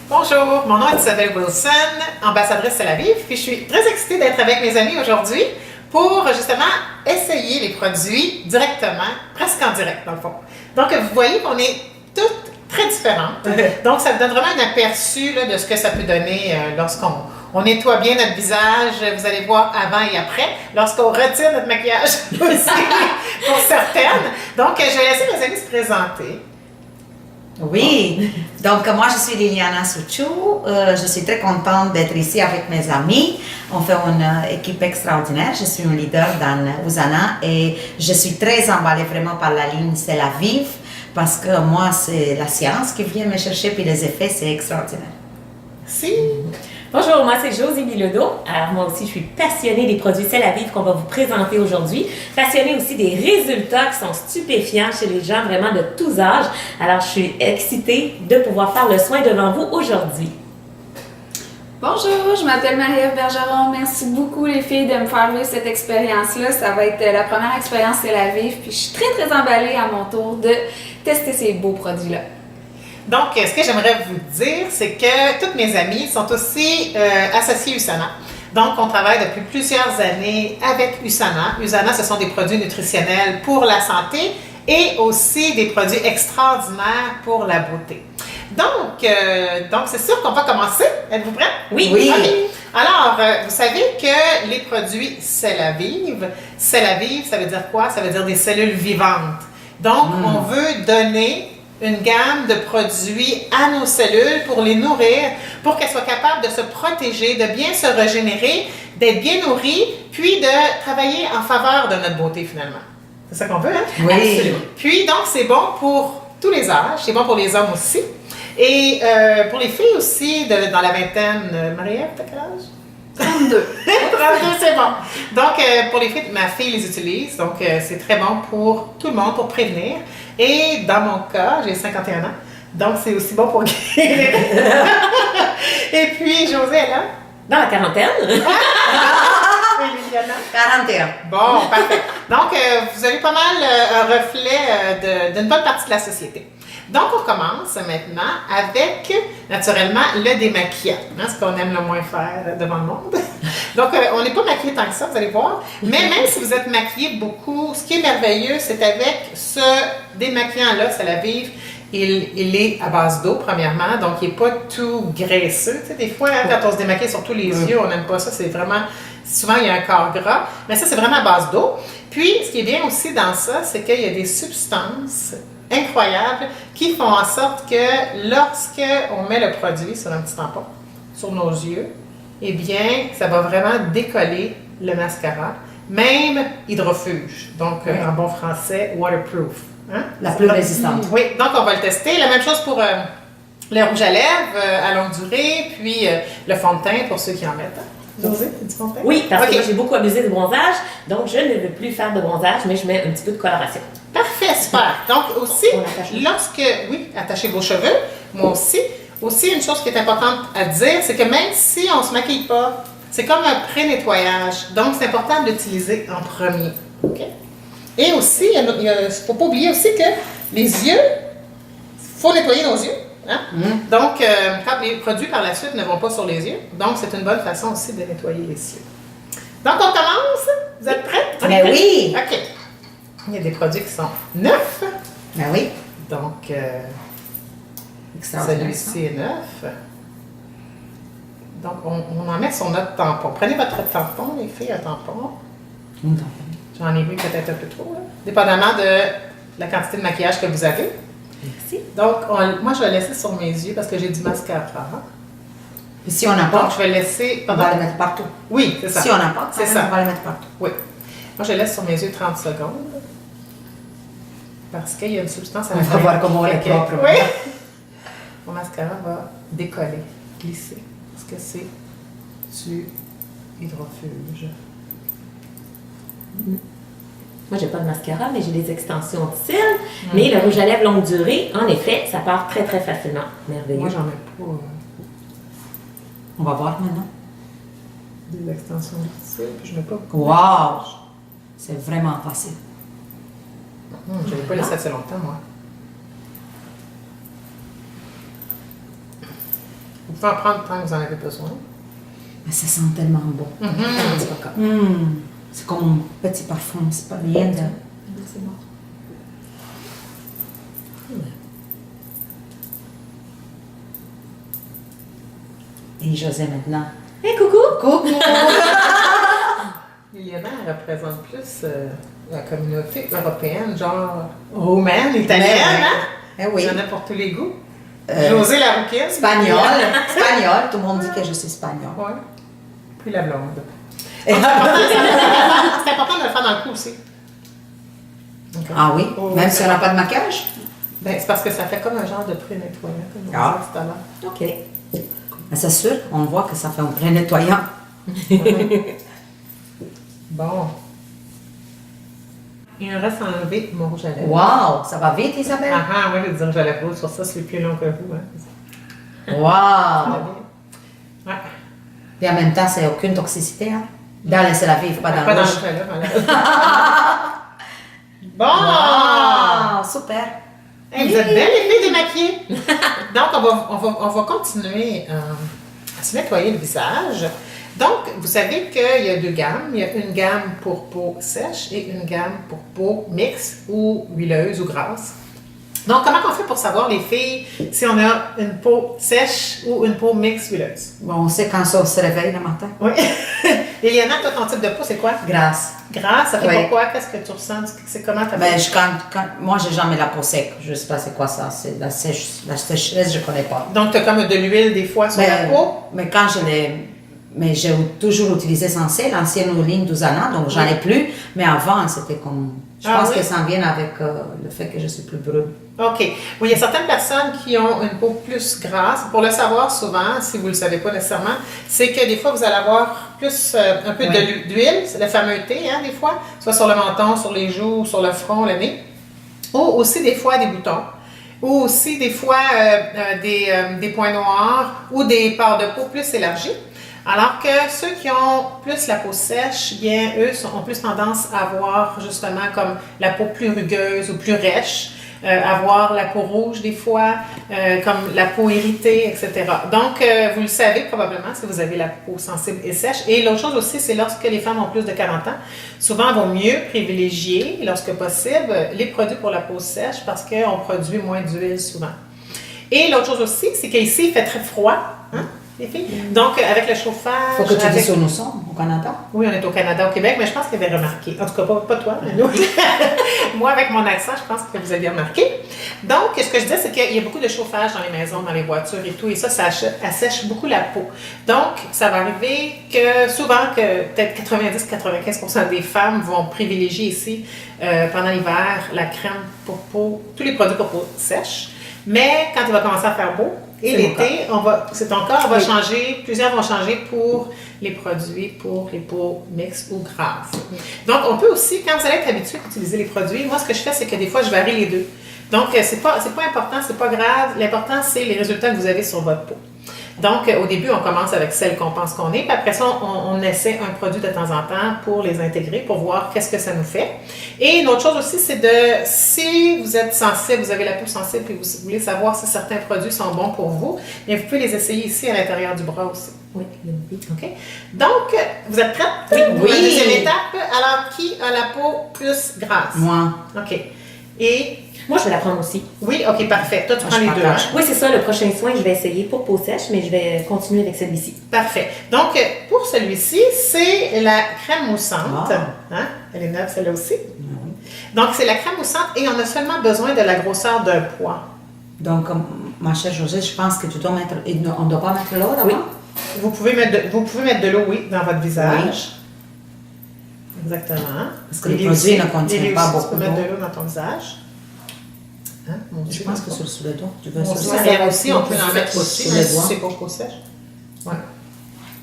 Bonjour, mon nom est Isabelle Wilson, ambassadrice Tel Aviv, puis je suis très excitée d'être avec mes amis aujourd'hui pour justement essayer les produits directement, presque en direct dans le fond. Donc vous voyez qu'on est toutes très différentes, donc ça vous donne vraiment un aperçu là, de ce que ça peut donner lorsqu'on nettoie bien notre visage, vous allez voir avant et après, lorsqu'on retire notre maquillage aussi, pour certaines. Donc je vais laisser mes amis se présenter. Oui, donc moi je suis Liliana Souchou, je suis très contente d'être ici avec mes amis. On fait une équipe extraordinaire, je suis un leader dans Usana et je suis très emballée vraiment par la ligne C'est la Vive parce que moi c'est la science qui vient me chercher puis les effets c'est extraordinaire. Si. Bonjour, moi c'est Josie Bilodeau. Alors moi aussi je suis passionnée des produits C'est la Vive qu'on va vous présenter aujourd'hui. Passionnée aussi des résultats qui sont stupéfiants chez les gens vraiment de tous âges. Alors je suis excitée de pouvoir faire le soin devant vous aujourd'hui. Bonjour, je m'appelle Marie-Ève Bergeron. Merci beaucoup les filles de me faire vivre cette expérience-là. Ça va être la première expérience C'est la Vive. Puis je suis très très emballée à mon tour de tester ces beaux produits-là. Donc, ce que j'aimerais vous dire, c'est que toutes mes amies sont aussi associées USANA. Donc, on travaille depuis plusieurs années avec USANA. USANA, ce sont des produits nutritionnels pour la santé et aussi des produits extraordinaires pour la beauté. Donc c'est sûr qu'on va commencer. Êtes-vous prêts? Oui. Okay. Alors, vous savez que les produits C'est la Vive, C'est la Vive, ça veut dire quoi? Ça veut dire des cellules vivantes. Donc, on veut donner une gamme de produits à nos cellules pour les nourrir, pour qu'elles soient capables de se protéger, de bien se régénérer, d'être bien nourries, puis de travailler en faveur de notre beauté finalement. C'est ça qu'on veut, hein? Oui. Absolument. Puis donc, c'est bon pour tous les âges, c'est bon pour les hommes aussi. Et pour les filles aussi, dans la vingtaine, Marie-Ève, t'as quel âge? 32. 32, c'est bon. Donc, pour les filles, ma fille les utilise. Donc, c'est très bon pour tout le monde, pour prévenir. Et dans mon cas, j'ai 51 ans. Donc, c'est aussi bon pour guérir. Et puis, Josée, elle a? Dans la quarantaine. Et Liliana? 41. Bon, parfait. Donc, vous avez pas mal un reflet d'une bonne partie de la société. Donc, on commence maintenant avec, naturellement, le démaquillant, hein, ce qu'on aime le moins faire devant le monde. Donc, on n'est pas maquillé tant que ça, vous allez voir. Mais même si vous êtes maquillé beaucoup, ce qui est merveilleux, c'est avec ce démaquillant-là, C'est la Vive, il est à base d'eau, premièrement, donc il n'est pas tout graisseux. Tu sais, des fois, hein, quand on se démaquille sur tous les yeux, on n'aime pas ça, c'est vraiment... Souvent, il y a un corps gras, mais ça, c'est vraiment à base d'eau. Puis, ce qui est bien aussi dans ça, c'est qu'il y a des substances incroyables qui font en sorte que lorsqu'on met le produit sur un petit tampon, sur nos yeux, eh bien, ça va vraiment décoller le mascara, même hydrofuge, donc en bon français, waterproof. Hein? La plus résistante. Oui, donc on va le tester. La même chose pour le rouge à lèvres à longue durée, puis le fond de teint pour ceux qui en mettent. Josée, tu dis fond de teint? Oui, parce que moi, j'ai beaucoup abusé du bronzage, donc je ne veux plus faire de bronzage, mais je mets un petit peu de coloration. Parfait, super. Donc aussi, On attache. oui, attachez vos cheveux, moi aussi. Aussi, une chose qui est importante à dire, c'est que même si on ne se maquille pas, c'est comme un pré-nettoyage. Donc, c'est important de l'utiliser en premier. OK? Et aussi, il ne faut pas oublier aussi que les yeux, il faut nettoyer nos yeux. Hein? Donc, quand les produits par la suite ne vont pas sur les yeux, donc c'est une bonne façon aussi de nettoyer les yeux. Donc, on commence. Vous êtes prêts? Ben oui. OK. Il y a des produits qui sont neufs. Ben oui. Donc, Extraordinaire. celui-ci est neuf. Donc, on en met sur notre tampon. Prenez votre tampon, les filles, un tampon. J'en ai mis peut-être un peu trop, là. Dépendamment de la quantité de maquillage que vous avez. Merci. Donc, moi, je vais le laisser sur mes yeux parce que j'ai du mascara. Et si on n'a pas, Donc, je vais le laisser... on va le mettre partout. Oui, c'est ça. Si on n'a pas, c'est ça. on va le mettre partout. Oui. Moi, je laisse sur mes yeux 30 secondes. Parce qu'il y a une substance à On va voir comment on est propre. Oui. Mon mascara va décoller, glisser. Parce que c'est du hydrofuge. Moi, j'ai pas de mascara, mais j'ai des extensions de cils. Mais le rouge à lèvres longue durée, en effet, ça part très, très facilement. Merveilleux. Moi, j'en mets pas On va voir maintenant. des extensions de cils, puis je mets pas beaucoup. Wow! C'est vraiment facile. Je ne l'ai pas laissé assez longtemps, moi. Vous pouvez en prendre tant que vous en avez besoin. Mais ça sent tellement bon. C'est comme un petit parfum, c'est pas rien de... C'est bon. Et José maintenant. Hey, coucou! Coucou! Liliana représente plus la communauté européenne, genre roumaine, italienne, hein? Eh oui. Il y en a pour tous les goûts. José la rouquine. Espagnol. Espagnol. Tout le monde dit que je suis espagnol. Oui. Puis la blonde. Et- C'est important de le faire dans le cou aussi. Okay. Ah oui? Oh, Même c'est si on n'a pas de maquillage? Ben, c'est parce que ça fait comme un genre de pré-nettoyant, comme on Ah. disait tout à l'heure. OK. Mais c'est sûr, on voit que ça fait un vrai nettoyant. Bon. Il me reste à enlever mon rouge à lèvres. Wow! Ça va vite, Isabelle? Ah, oui, le rouge à lèvres sur ça, c'est plus long que vous. Hein. Wow! Ouais. Et en même temps, c'est aucune toxicité, hein? Dans le c'est la vie, pas dans Pas le dans le rouge. rouge à lèvres. Bon! Wow! Super! Hey, vous êtes belles, les filles démaquillées. Donc, on va continuer à se nettoyer le visage. Donc, vous savez qu'il y a deux gammes. Il y a une gamme pour peau sèche et une gamme pour peau mixte ou huileuse ou grasse. Donc, comment on fait pour savoir, les filles, si on a une peau sèche ou une peau mixte huileuse? Bon, on sait quand ça se réveille le matin. Oui. Eliana, toi, ton type de peau, c'est quoi? Grâce. Grasse, ça fait Oui. pourquoi? Qu'est-ce que tu ressens? C'est comment ta peau? Ben, moi, j'ai jamais la peau sec. Je sais pas c'est quoi ça. C'est la sécheresse, je connais pas. Donc, tu as comme de l'huile des fois sur la peau? Mais quand je l'ai. Mais j'ai toujours utilisé Sensei, l'ancienne ligne d'Uzana, donc j'en ai plus. Mais avant, c'était comme. Je Ah pense oui? que ça vient avec le fait que je suis plus brune. OK. Oui, il y a certaines personnes qui ont une peau plus grasse. Pour le savoir souvent, si vous ne le savez pas nécessairement, c'est que des fois, vous allez avoir plus un peu Oui. d'huile, c'est le fameux thé, hein, des fois, soit sur le menton, sur les joues, sur le front, le nez. Ou aussi des fois des boutons. Ou aussi des fois des points noirs ou des pores de peau plus élargies. Alors que ceux qui ont plus la peau sèche, bien, eux ont plus tendance à avoir justement comme la peau plus rugueuse ou plus rêche, avoir la peau rouge des fois, comme la peau irritée, etc. Donc, vous le savez probablement si vous avez la peau sensible et sèche. Et l'autre chose aussi, c'est lorsque les femmes ont plus de 40 ans, souvent, il vaut mieux privilégier, lorsque possible, les produits pour la peau sèche parce qu'on produit moins d'huile souvent. Et l'autre chose aussi, c'est qu'ici, il fait très froid, hein, les filles? Donc, avec le chauffage... Faut que tu avec... dises où nous sommes, au Canada. Oui, on est au Canada, au Québec, mais je pense qu'il y avait remarqué. En tout cas, pas toi, mais nous. Moi, avec mon accent, je pense que vous aviez remarqué. Donc, ce que je disais, c'est qu'il y a beaucoup de chauffage dans les maisons, dans les voitures et tout, et ça assèche beaucoup la peau. Donc, ça va arriver que souvent, que peut-être 90-95% des femmes vont privilégier ici, pendant l'hiver, la crème pour peau, tous les produits pour peau sèche. Mais quand il va commencer à faire beau, et l'été, c'est ton cas, on va changer, plusieurs vont changer pour les produits pour les peaux mixtes ou grasses. Donc, on peut aussi, quand vous allez être habitué à utiliser les produits, moi, ce que je fais, c'est que des fois, je varie les deux. Donc, c'est pas important, c'est pas grave. L'important, c'est les résultats que vous avez sur votre peau. Donc, au début, on commence avec celle qu'on pense qu'on est, puis après ça, on essaie un produit de temps en temps pour les intégrer, pour voir qu'est-ce que ça nous fait. Et une autre chose aussi, c'est si vous êtes sensible, vous avez la peau sensible, et vous voulez savoir si certains produits sont bons pour vous, bien, vous pouvez les essayer ici à l'intérieur du bras aussi. Oui, OK? Donc, vous êtes prête? Oui. Pour la deuxième étape. Alors, qui a la peau plus grasse? Moi. OK. Et, Moi, je vais la prendre aussi. oui, OK, parfait. Toi, tu Moi, prends je les deux, partage. hein? Oui, c'est ça, le prochain soin, je vais essayer pour peau sèche, mais je vais continuer avec celui-ci. Parfait. Donc, pour celui-ci, c'est la crème moussante. Ah. Hein? Elle est neuve, celle-là aussi. Donc, c'est la crème moussante et on a seulement besoin de la grosseur d'un pois. Donc, ma chère Josée, je pense que tu dois mettre. On ne doit pas mettre l'eau d'abord? Oui. Vous pouvez mettre de l'eau, oui, dans votre visage. Exactement. Parce que les produits ne contiennent pas beaucoup Tu peux mettre d'eau. de l'eau dans ton visage. Hein? Mon Je Dieu. pense que sur le dos, tu veux Mon sur Dieu, le elle aussi, on peut en mettre aussi, sur même les si doigts. c'est pas trop sèche. Voilà.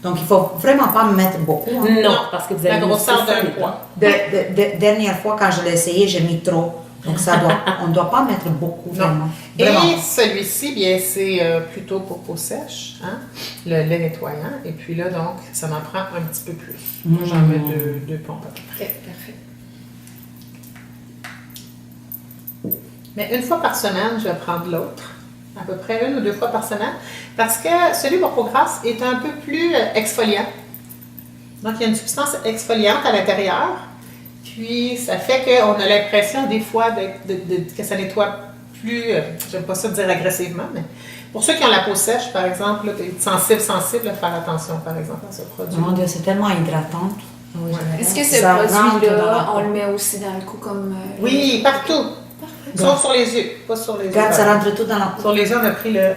Donc, il ne faut vraiment pas mettre beaucoup. hein. Non, parce que vous avez La grosseur aussi ça, d'un les pois. Dernière fois, quand je l'ai essayé, j'ai mis trop. Donc, on ne doit pas mettre beaucoup, Non. vraiment. Et Vraiment. celui-ci, bien, c'est plutôt pour peau sèche, hein? Le lait nettoyant. Et puis là, donc, ça m'en prend un petit peu plus. J'en mets deux pompes à peu près. Parfait. Mais une fois par semaine, je vais prendre l'autre. à peu près 1 ou 2 fois par semaine, parce que celui Morpho Grasse est un peu plus exfoliant. Donc, il y a une substance exfoliante à l'intérieur, puis ça fait qu'on a l'impression des fois que ça nettoie plus, j'aime pas ça dire agressivement, mais pour ceux qui ont la peau sèche, par exemple, là, sensible, faire attention, par exemple, à ce produit. Mon Dieu, c'est tellement hydratant. Ouais. Est-ce que ce Ça rentre dans produit-là, la on peau. le met aussi dans le cou comme... Oui, partout. Sauf sur les yeux, pas sur les yeux. Regarde, ça rentre tout dans la peau. Sur les yeux, on a pris le...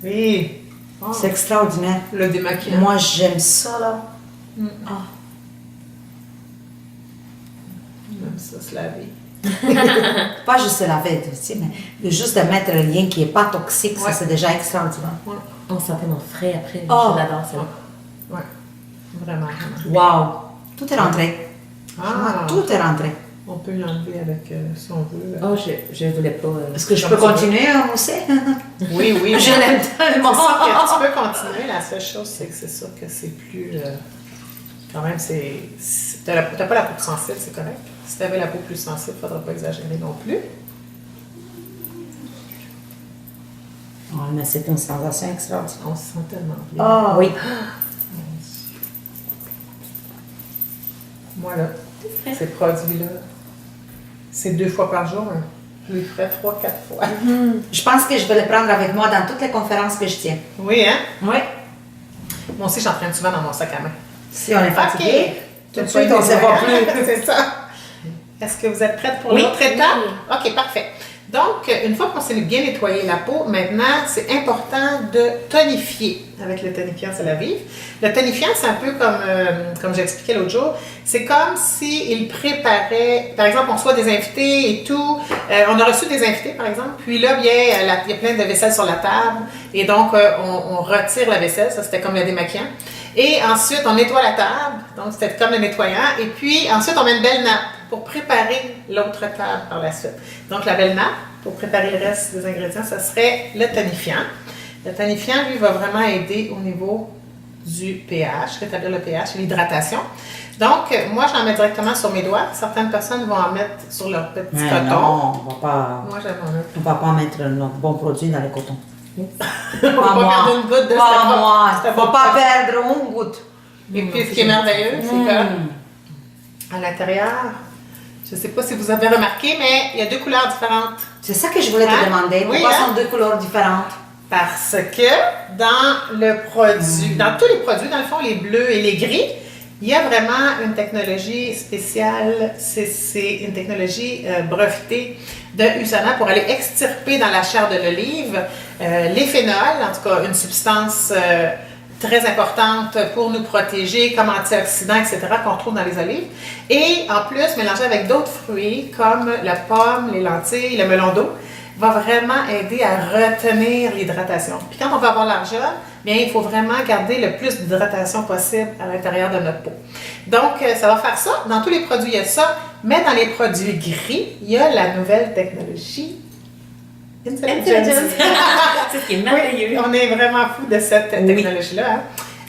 Oui. Oh, C'est extraordinaire. le démaquillant. Moi, j'aime ça, là. Ah. J'aime ça, se laver. Pas juste se laver, tu sais, mais juste de mettre rien qui n'est pas toxique, ça, Ouais. c'est déjà extraordinaire. On se sent tellement frais après. Oh. J'adore ça. Ouais. Vraiment, vraiment. Wow! Tout est rentré. Ah, Tout est rentré. on peut l'enlever avec, si on veut. Oh, je voulais pas. Est-ce que je Comme peux tu continuer à mousser? Oui, oui. Je l'aime C'est tellement. sûr que tu peux continuer. La seule chose, c'est que c'est sûr que c'est plus... quand même, t'as pas la peau sensible, c'est correct. Si tu avais la peau plus sensible, il ne faudra pas exagérer non plus. Oh, mais c'est une sensation extraordinaire. On se sent tellement bien. Ah oui. Moi, là, ces produits-là, c'est 2 fois par jour. Hein. Je les ferais 3-4 fois. Je pense que je vais le prendre avec moi dans toutes les conférences que je tiens. Oui, hein? Oui. Moi aussi, j'en traîne souvent dans mon sac à main. Si on est fatigué, OK. tout de suite, on ne se voit plus. C'est ça. Est-ce que vous êtes prête pour Oui. l'autre étape? OK, parfait. Donc, une fois qu'on s'est bien nettoyé la peau, maintenant, c'est important de tonifier avec le tonifiant C'est la Vive. Le tonifiant, c'est un peu comme j'expliquais l'autre jour, c'est comme s'il préparait, par exemple, on reçoit des invités et tout. On a reçu des invités, par exemple, puis là, bien, il y a plein de vaisselle sur la table, et donc, on retire la vaisselle, ça c'était comme le démaquillant. Et ensuite, on nettoie la table, donc c'était comme le nettoyant, et puis ensuite, on met une belle nappe pour préparer l'autre table par la suite. Donc, la belle nappe, pour préparer le reste des ingrédients, ça serait le tonifiant. Le tonifiant, lui, va vraiment aider au niveau du pH, rétablir le pH et l'hydratation. Donc, moi, j'en mets directement sur mes doigts. Certaines personnes vont en mettre sur leur petit Mais coton. non, on Moi, j'aime en mettre. ne va pas mettre notre bon produit dans les cotons. On va pas perdre une goutte de Pas moi. cette Faut pas perdre une goutte. Et puis, ce qui est merveilleux, c'est que à l'intérieur, je ne sais pas si vous avez remarqué, mais il y a 2 couleurs différentes. C'est ça que je voulais te Hein? demander. Oui, Pourquoi hein? sont 2 couleurs différentes? Parce que dans le produit, dans tous les produits, dans le fond, les bleus et les gris, il y a vraiment une technologie spéciale, c'est une technologie brevetée de USANA pour aller extirper dans la chair de l'olive les phénols, en tout cas une substance très importante pour nous protéger comme antioxydants, etc., qu'on retrouve dans les olives. Et en plus, mélangé avec d'autres fruits comme la pomme, les lentilles, le melon d'eau, va vraiment aider à retenir l'hydratation. Puis quand on va avoir l'argent, bien, il faut vraiment garder le plus d'hydratation possible à l'intérieur de notre peau. Donc, ça va faire ça. Dans tous les produits, il y a ça. Mais dans les produits gris, il y a la nouvelle technologie Intelligence. C'est ce qui est merveilleux. Oui, on est vraiment fou de cette technologie-là.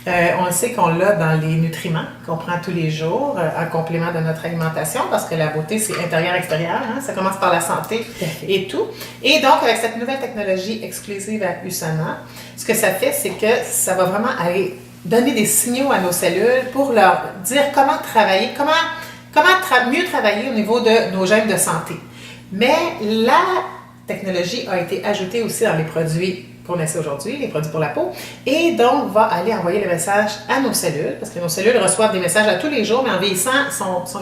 Hein? On le sait qu'on l'a dans les nutriments qu'on prend tous les jours en complément de notre alimentation parce que la beauté, c'est intérieur-extérieur. Hein? Ça commence par la santé et tout. Et donc, avec cette nouvelle technologie exclusive à USANA, ce que ça fait, c'est que ça va vraiment aller donner des signaux à nos cellules pour leur dire comment travailler, mieux travailler au niveau de nos gènes de santé. Mais la technologie a été ajoutée aussi dans les produits qu'on essaie aujourd'hui, les produits pour la peau, et donc va aller envoyer le message à nos cellules, parce que nos cellules reçoivent des messages à tous les jours, mais en vieillissant,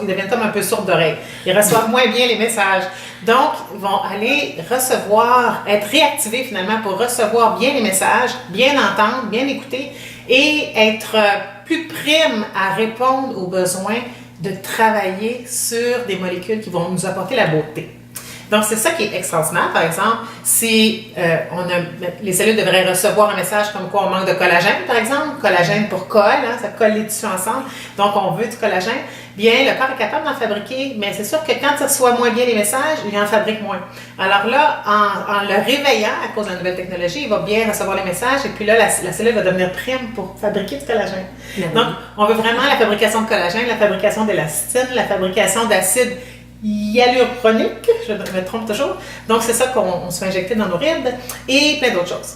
ils deviennent comme un peu sourds d'oreille. Ils reçoivent moins bien les messages. Donc, ils vont aller recevoir, être réactivés finalement pour recevoir bien les messages, bien entendre, bien écouter, et être plus primes à répondre aux besoins de travailler sur des molécules qui vont nous apporter la beauté. Donc, c'est ça qui est extraordinaire. Par exemple, si les cellules devraient recevoir un message comme quoi on manque de collagène, par exemple, collagène pour colle, hein, ça colle les tissus ensemble, donc on veut du collagène, bien, le corps est capable d'en fabriquer, mais c'est sûr que quand il reçoit moins bien les messages, il en fabrique moins. Alors là, en le réveillant à cause de la nouvelle technologie, il va bien recevoir les messages, et puis là, la cellule va devenir prime pour fabriquer du collagène. Donc, on veut vraiment la fabrication de collagène, la fabrication d'élastine, la fabrication d'acides hyaluronique, je me trompe toujours. Donc, c'est ça qu'on se fait injecter dans nos rides et plein d'autres choses.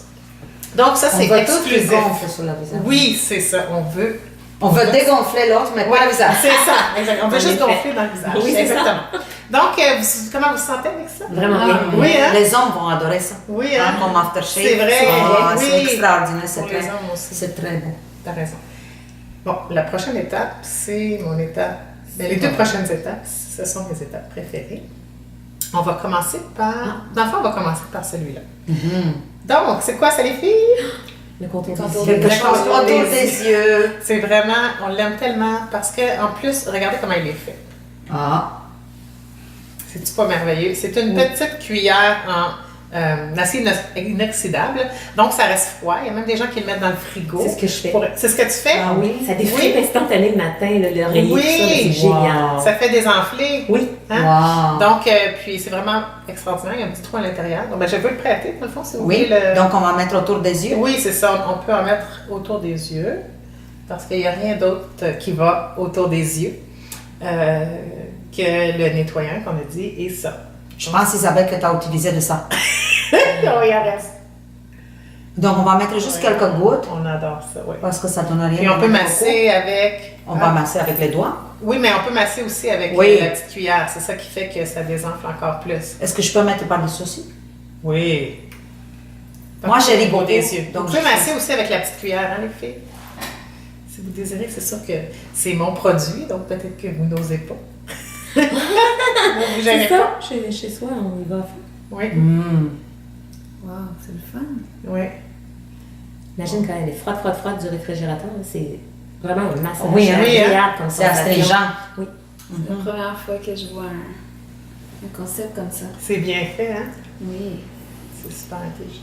Donc, ça, c'est exclusif. Sur le visage. Oui, c'est ça. On veut dégonfler l'autre, mais pas le visage. C'est ça, exactement. On veut juste gonfler dans le visage. Oui, c'est exactement. Donc, comment vous vous sentez avec ça? Vraiment bien. Oui, hein? Les hommes vont adorer ça. Oui, hein? Comme aftershave. C'est vrai. C'est Oui. extraordinaire. Pour les hommes aussi. C'est très beau. T'as raison. Bon, la prochaine étape, c'est mon étape. Les deux prochaines étapes, ce sont mes étapes préférées. On va commencer par. Dans le fond, on va commencer par celui-là. Donc, c'est quoi ça, les filles? Le contour Contour des yeux. Quelque chose autour des yeux. C'est vraiment, on l'aime tellement parce qu'en plus, regardez comment il est fait. Ah. C'est-tu pas merveilleux? C'est une petite cuillère en acier inoxydable, donc ça reste froid. Il y a même des gens qui le mettent dans le frigo. C'est ce que je fais. C'est ce que tu fais? Ah oui, ça défripe Oui. instantané le matin, l'oreiller, Oui. tout ça, c'est génial. Ça fait désenfler. Oui. Hein? Wow. Donc, puis c'est vraiment extraordinaire. Il y a un petit trou à l'intérieur. Donc, je veux le prêter, dans le fond, si vous Oui, voulez le... donc on va mettre autour des yeux. Oui, c'est ça. On peut en mettre autour des yeux parce qu'il n'y a rien d'autre qui va autour des yeux que le nettoyant qu'on a dit et ça. Je pense, Isabelle, que tu as utilisé de ça. Oh, il en reste. Donc on va mettre juste Oui. quelques gouttes On adore ça, oui. parce que ça donne rien. Puis on peut de masser avec... beaucoup. On va masser avec les doigts. Oui, mais on peut masser aussi avec Oui. la petite cuillère. C'est ça qui fait que ça désenfle encore plus. Est-ce que je peux mettre par-dessus aussi? Oui. Moi, j'ai les au niveau beaux des yeux, yeux. donc Vous pouvez je fais masser aussi avec la petite cuillère, hein, les filles? Si vous désirez, c'est sûr que c'est mon produit, donc peut-être que vous n'osez pas. Vous vous gênez C'est pas? ça, chez soi, on y va à fond. Oui. Wow, c'est le fun. Oui. Imagine quand elle est froide du réfrigérateur, là, c'est vraiment un massage Oui, hein, oui, hein. agréable comme C'est sensation. astringent. Oui. C'est la première fois que je vois un concept comme ça. C'est bien fait, hein? Oui. C'est super intelligent.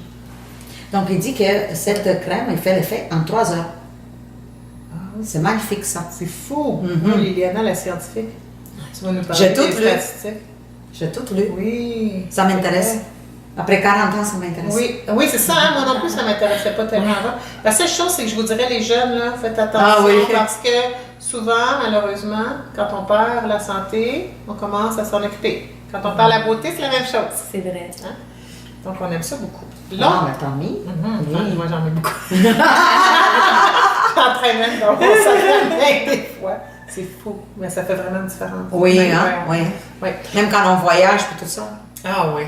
Donc il dit que cette crème, elle fait l'effet en 3 heures. C'est magnifique ça. C'est fou. Mhm. Oui, Liliana, la scientifique. Tu vas nous parler J'ai tout des lu. statistiques. J'ai tout lu. Oui. Ça m'intéresse. Après 40 ans, ça m'intéresse. Oui, oui, c'est ça. Hein? Moi non plus, ça ne m'intéressait pas tellement avant. La seule chose, c'est que je vous dirais, les jeunes, là, faites attention Ah oui. parce que souvent, malheureusement, quand on perd la santé, on commence à s'en occuper. Quand on perd la beauté, c'est la même chose. C'est vrai. Hein? Donc, on aime ça beaucoup. Ah, Là, mais tant mieux. enfin, moi, j'en mets beaucoup. J'en traîne même dans mon sac à main des fois. C'est fou, mais ça fait vraiment une différence. Oui, Ouais, hein? ouais. Oui. Ouais. Même quand on voyage et tout ça. Ah oui.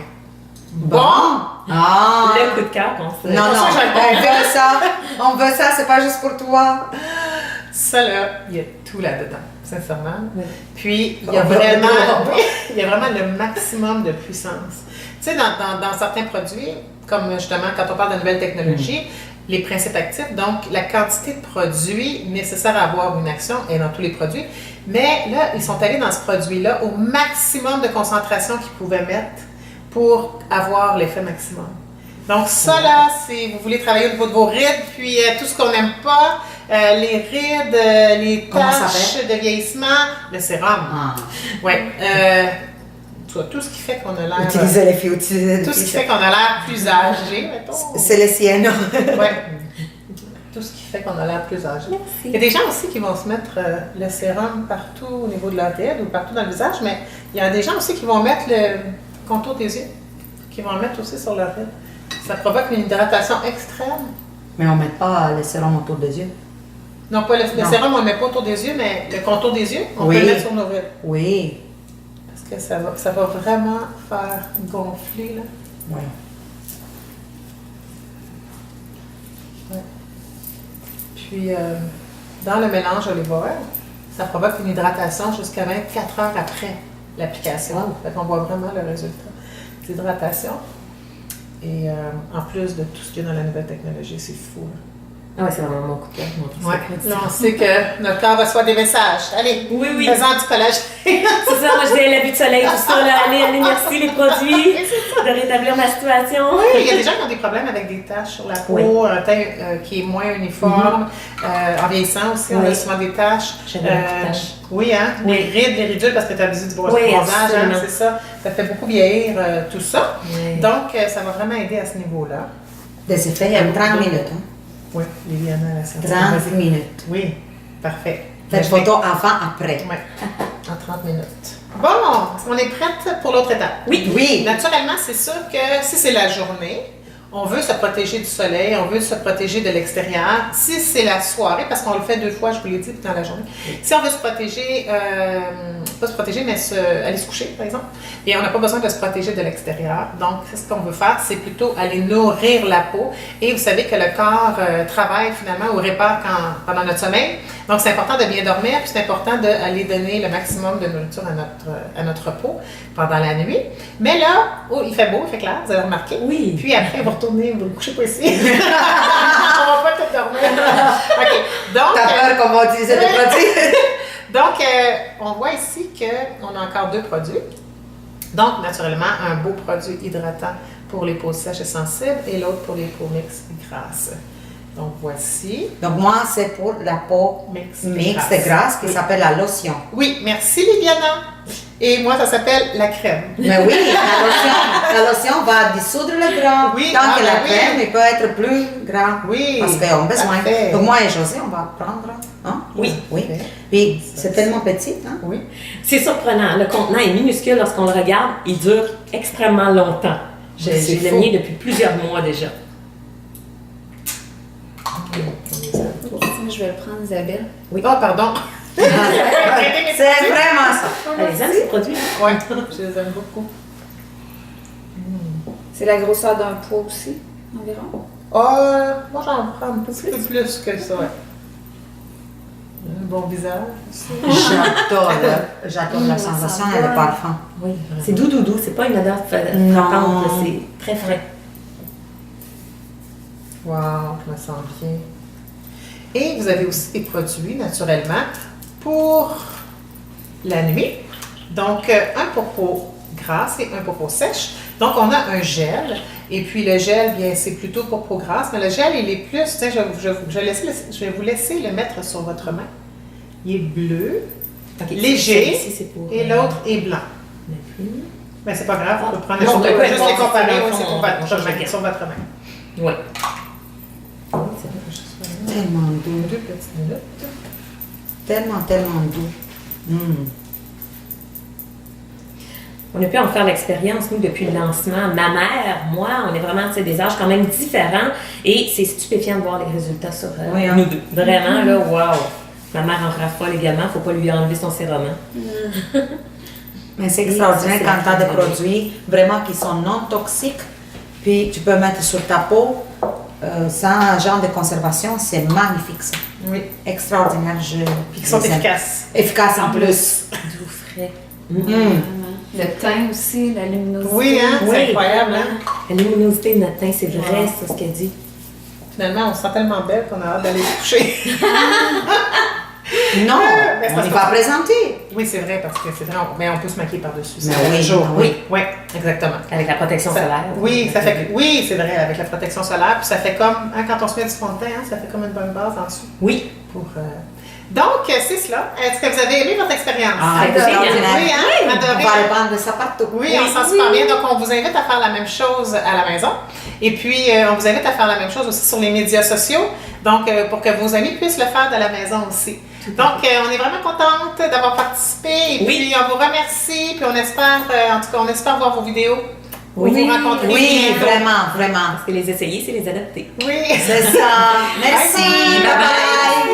Bon. Ah. Le coup de cœur qu'on se... Non, pour non, ça que on veut ça. On veut ça, c'est pas juste pour toi. Ça, là, il y a tout là-dedans, sincèrement. Oui. Puis, il y a On veut vraiment, tout. il y a vraiment le maximum de puissance. Tu sais, dans certains produits, comme justement quand on parle de nouvelles technologies, les principes actifs, donc la quantité de produits nécessaires à avoir une action est dans tous les produits. Mais là, ils sont allés dans ce produit-là au maximum de concentration qu'ils pouvaient mettre pour avoir l'effet maximum. Donc ça là, si vous voulez travailler au niveau de vos rides, puis tout ce qu'on n'aime pas, les rides, les Comment ça taches de vieillissement, le sérum. Ah. Ouais. Tout ce qui fait qu'on a l'air... Utilisez les filles, utilisez les tout ce qui filles. fait qu'on a l'air plus âgé, mettons. C'est les siennes. Ouais. Tout ce qui fait qu'on a l'air plus âgé. Il y a des gens aussi qui vont se mettre le sérum partout au niveau de leur ride ou partout dans le visage, mais il y a des gens aussi qui vont mettre le contour des yeux, qui vont le mettre aussi sur leur ride. Ça provoque une hydratation extrême. Mais on ne met pas le sérum autour des yeux. Non, pas le Non. sérum, on ne le met pas autour des yeux, mais le contour des yeux, on Oui. peut le mettre sur nos rides. Oui. Parce que ça va vraiment faire gonfler, là. Ouais. Puis, dans le mélange olive-oil, ça provoque une hydratation jusqu'à 24 heures après l'application. Wow. Fait qu'on voit vraiment le résultat d'hydratation. Et en plus de tout ce qu'il y a dans la nouvelle technologie, c'est fou. Là. Ah ouais, c'est vraiment mon coup de cœur. mon truc Ouais. secret. Là, on sait que notre corps reçoit des messages. Allez, Oui, oui. faisons du collagène. C'est ça, moi je dis l'abus de soleil, tout ça, là, allez, merci les produits, de rétablir ma situation. Oui, il y a des gens qui ont des problèmes avec des taches sur la peau, Oui. un teint qui est moins uniforme. En vieillissant aussi, on a Oui. souvent des taches. J'avais beaucoup de taches. Oui, hein? Oui. Les rides, les ridules, parce que tu as besoin du Oui, bronzage, hein, absolument. c'est ça. Ça fait beaucoup vieillir tout ça. Oui. Donc, ça va vraiment aider à ce niveau-là. Des effets en 30 minutes. Hein. Oui, Liliana, la scientifique. 30 Vas-y. minutes. Oui, parfait. Faites Je vais- photo avant, après. Ouais. En 30 minutes. Bon, on est prête pour l'autre étape. Oui. Naturellement, c'est sûr que si c'est la journée, on veut se protéger du soleil, on veut se protéger de l'extérieur. Si c'est la soirée, parce qu'on le fait 2 fois, je vous l'ai dit, dans la journée. Si on veut se protéger, pas se protéger, mais aller se coucher, par exemple, et on n'a pas besoin de se protéger de l'extérieur. Donc, ce qu'on veut faire, c'est plutôt aller nourrir la peau. Et vous savez que le corps travaille finalement ou répare pendant notre sommeil. Donc, c'est important de bien dormir, puis c'est important d'aller donner le maximum de nourriture à notre peau pendant la nuit. Mais là, il fait beau, il fait clair, vous avez remarqué. Oui. Puis après, vous retournez, vous ne couchez pas ici. On va pas tout dormir. OK. Donc, T'as peur qu'on va utiliser des produits? donc, on voit ici qu'on a encore 2 produits. Donc, naturellement, un beau produit hydratant pour les peaux sèches et sensibles et l'autre pour les peaux mixtes et grasses. Donc, voici. Donc, moi, c'est pour la peau mixte et grasse qui s'appelle la lotion. Oui, merci Liliana. Et moi, ça s'appelle la crème. Mais oui, la lotion va dissoudre le gras. Oui, Tant que la oui. crème, il peut être plus gras. Oui, Parce qu'on a besoin. parfait. Donc, moi et José, on va prendre. Hein? Oui. Oui. Puis, c'est tellement petit. Hein? Oui. C'est surprenant. Le contenant est minuscule lorsqu'on le regarde. Il dure extrêmement longtemps. J'ai C'est le faux. mien depuis plusieurs mois déjà. Je vais le prendre, Isabelle. Oh, pardon. C'est vraiment ça. Elle les aime, ces produits? Oui, je les aime beaucoup. C'est la grosseur d'un pot aussi, environ. Moi, j'en prends un petit peu plus que ça. Un bon visage aussi. J'adore la sensation et le parfum. Oui. C'est doux, c'est pas une odeur Non. frappante, là, c'est très frais. Wow, je me sens bien. Et vous avez aussi des produits, naturellement, pour la nuit. Donc, un pour peau grasse et un pour peau sèche. Donc, on a un gel. Et puis, le gel, bien, c'est plutôt pour peau grasse. Mais le gel, il est plus... Tiens, je vais vous laisser le mettre sur votre main. Il est bleu, Ok, léger, ici, c'est pour, et l'autre est blanc. le plus. Mais c'est pas grave, on peut prendre Non, on peut peu juste importe, les comparer. c'est dans le Oui, fond, c'est pour on votre change main, de sur votre main. Oui. Tellement doux. 2 petites minutes. Tellement doux. On a pu en faire l'expérience, nous, depuis le lancement. Ma mère, moi, on est vraiment des âges quand même différents et c'est stupéfiant de voir les résultats sur Oui, hein. nous deux. Vraiment, là, wow! Ma mère en raffole également, faut pas lui enlever son sérum. Hein. Mais c'est extraordinaire c'est quand tu as des vraiment produits vraiment qui sont non toxiques, puis tu peux mettre sur ta peau sans genre de conservation, c'est magnifique ça. Oui. Extraordinaire. Puis qui sont les aime. efficaces. Efficaces en plus. Doux, frais. Vraiment. Le teint aussi, la luminosité. Oui, hein? Oui. C'est incroyable, hein? La luminosité de notre teint, c'est vrai, c'est ce qu'elle dit. Finalement, on se sent tellement belle qu'on a hâte d'aller se coucher. Non, mais ça on se y va présenter. Oui, c'est vrai, parce que c'est vrai, mais on peut se maquiller par-dessus. Mais c'est oui, un jour. oui. Oui, exactement. Avec la protection solaire. Oui, ça fait oui, c'est vrai, avec la protection solaire. Puis ça fait comme, hein, quand on se met du fond de teint, hein, ça fait comme une bonne base en dessous. Oui. Donc, c'est cela. Est-ce que vous avez aimé votre expérience? Ah, c'est extraordinaire. Oui, hein? On Adoré. va le prendre de ça partout. Oui, on sent super bien. Donc, on vous invite à faire la même chose à la maison. Et puis, on vous invite à faire la même chose aussi sur les médias sociaux. Donc, pour que vos amis puissent le faire de la maison aussi. Donc, on est vraiment contente d'avoir participé. Et puis, on vous remercie. Puis, on espère, en tout cas, on espère voir vos vidéos. Oui. Vous rencontrer. Oui, bientôt. vraiment. Parce que les essayer, c'est les adapter. Oui. C'est ça. Merci. Bye bye. Bye bye.